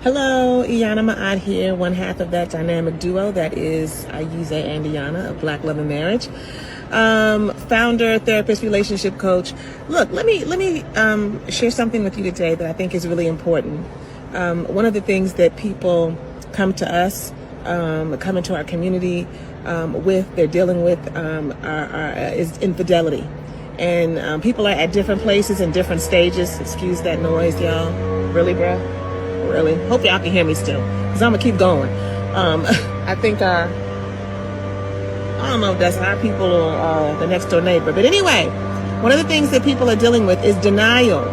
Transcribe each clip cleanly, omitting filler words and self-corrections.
Hello, Iana Ma'ad here, one half of that dynamic duo that is Ayize and Iana of Black Love and Marriage. Founder, therapist, relationship coach. Look, let me share something with you today that I think is really important. One of the things that people come to us, come into our community they're dealing with is infidelity. And people are at different places and different stages. Excuse that noise, y'all. Really, bro? Really? Hope y'all can hear me still, because I'm gonna keep going. I think I don't know if that's our people or the next door neighbor, but anyway, one of the things that people are dealing with is denial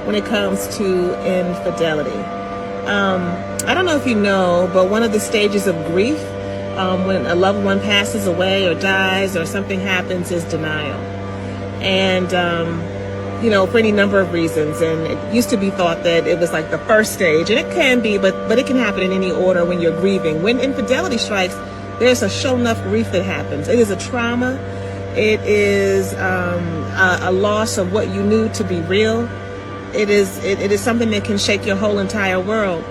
when it comes to infidelity. I don't know if you know, but one of the stages of grief when a loved one passes away or dies or something happens is denial. And for any number of reasons. And it used to be thought that it was like the first stage, and it can be, but it can happen in any order when you're grieving. When infidelity strikes, there's a show enough grief that happens. It is a trauma. It is a loss of what you knew to be real. It is something that can shake your whole entire world.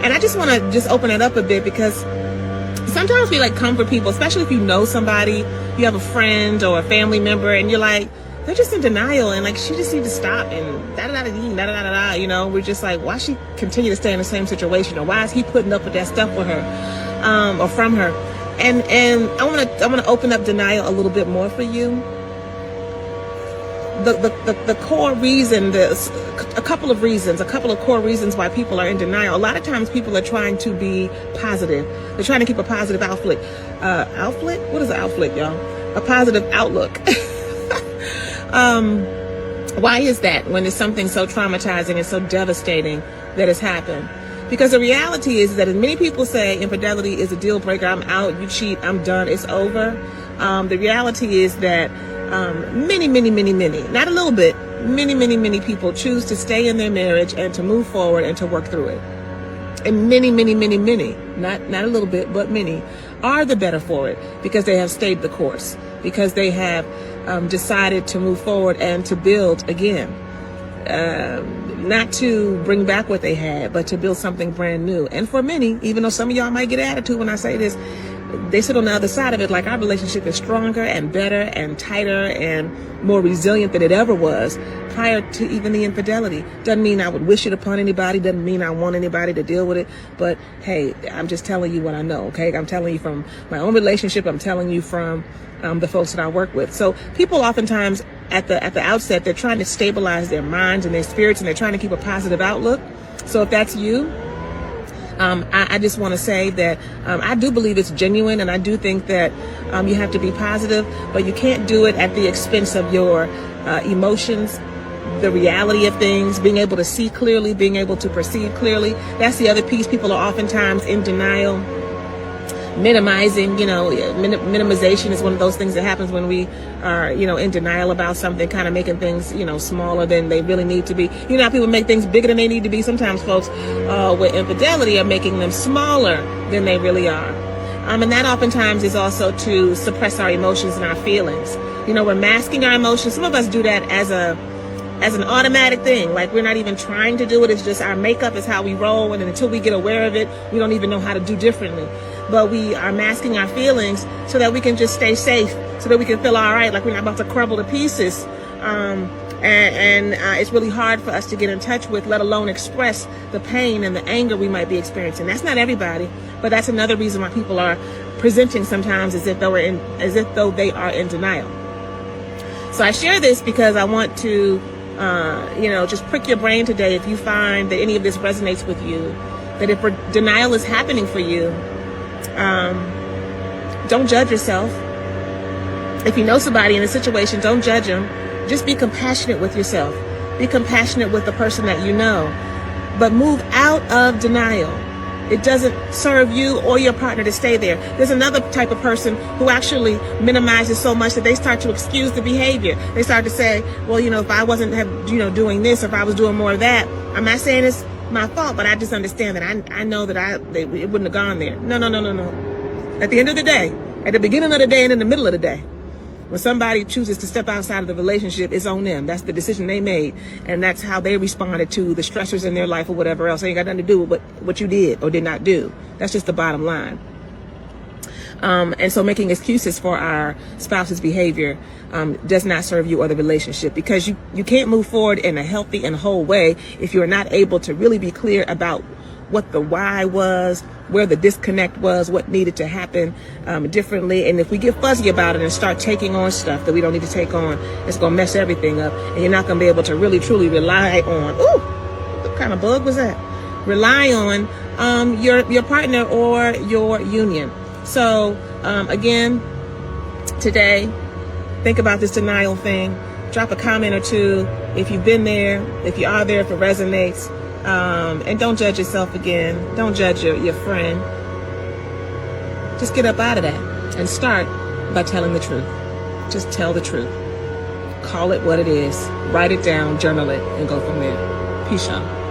And I just want to just open it up a bit, because sometimes we comfort people, especially if you know somebody, you have a friend or a family member, and you're like, they're just in denial, and she just needs to stop, and we're just like, why she continue to stay in the same situation, or why is he putting up with that stuff with her, or from her? And I want to open up denial a little bit more for you. The core reason, a couple of core reasons why people are in denial. A lot of times people are trying to be positive. They're trying to keep a positive outlook. What is an outlook, y'all? A positive outlook. Why is that when it's something so traumatizing and so devastating that has happened? Because the reality is that, as many people say, infidelity is a deal breaker. I'm out, you cheat, I'm done, it's over. The reality is that many, not a little bit, many people choose to stay in their marriage and to move forward and to work through it. And many, not a little bit, but many are the better for it, because they have stayed the course, because they have decided to move forward and to build again. Not to bring back what they had, but to build something brand new. And for many, even though some of y'all might get an attitude when I say this, they sit on the other side of it like our relationship is stronger and better and tighter and more resilient than it ever was prior to even the infidelity. Doesn't mean I would wish it upon anybody. Doesn't mean I want anybody to deal with it. But hey, I'm just telling you what I know, okay? I'm telling you from my own relationship. I'm telling you from the folks that I work with. So people oftentimes at the outset, they're trying to stabilize their minds and their spirits, and they're trying to keep a positive outlook. So if that's you, I just want to say that I do believe it's genuine, and I do think that you have to be positive, but you can't do it at the expense of your emotions, the reality of things, being able to see clearly, being able to perceive clearly. That's the other piece. People are oftentimes in denial, minimizing. Minimization is one of those things that happens when we are, in denial about something, kind of making things, smaller than they really need to be. How people make things bigger than they need to be. Sometimes folks with infidelity are making them smaller than they really are. And that oftentimes is also to suppress our emotions and our feelings. We're masking our emotions. Some of us do that as an automatic thing. Like, we're not even trying to do it. It's just our makeup is how we roll. And until we get aware of it, we don't even know how to do differently. But we are masking our feelings so that we can just stay safe, so that we can feel all right, like we're not about to crumble to pieces. And it's really hard for us to get in touch with, let alone express the pain and the anger we might be experiencing. That's not everybody, but that's another reason why people are presenting sometimes as if though they are in denial. So I share this because I want to just prick your brain today if you find that any of this resonates with you, that if denial is happening for you, don't judge yourself. If you know somebody in a situation, don't judge them. Just be compassionate with yourself. Be compassionate with the person that you know, but move out of denial. It doesn't serve you or your partner to stay there. There's another type of person who actually minimizes so much that they start to excuse the behavior. They start to say, well, if I wasn't doing this, or if I was doing more of that, I'm not saying it's my fault, but I just understand that I know that it wouldn't have gone there. No. At the end of the day, at the beginning of the day and in the middle of the day, When somebody chooses to step outside of the relationship, it's on them. That's the decision they made. And that's how they responded to the stressors in their life or whatever else. It ain't got nothing to do with what you did or did not do. That's just the bottom line. And so making excuses for our spouse's behavior does not serve you or the relationship, because you can't move forward in a healthy and whole way if you're not able to really be clear about what the why was, where the disconnect was, what needed to happen differently. And if we get fuzzy about it and start taking on stuff that we don't need to take on, it's going to mess everything up. And you're not going to be able to really, truly rely on, what kind of bug was that? Rely on your partner or your union. So, again, today, think about this denial thing. Drop a comment or two if you've been there, if you are there, if it resonates. And don't judge yourself again. Don't judge your friend. Just get up out of that and start by telling the truth. Just tell the truth. Call it what it is. Write it down, journal it, and go from there. Peace, y'all.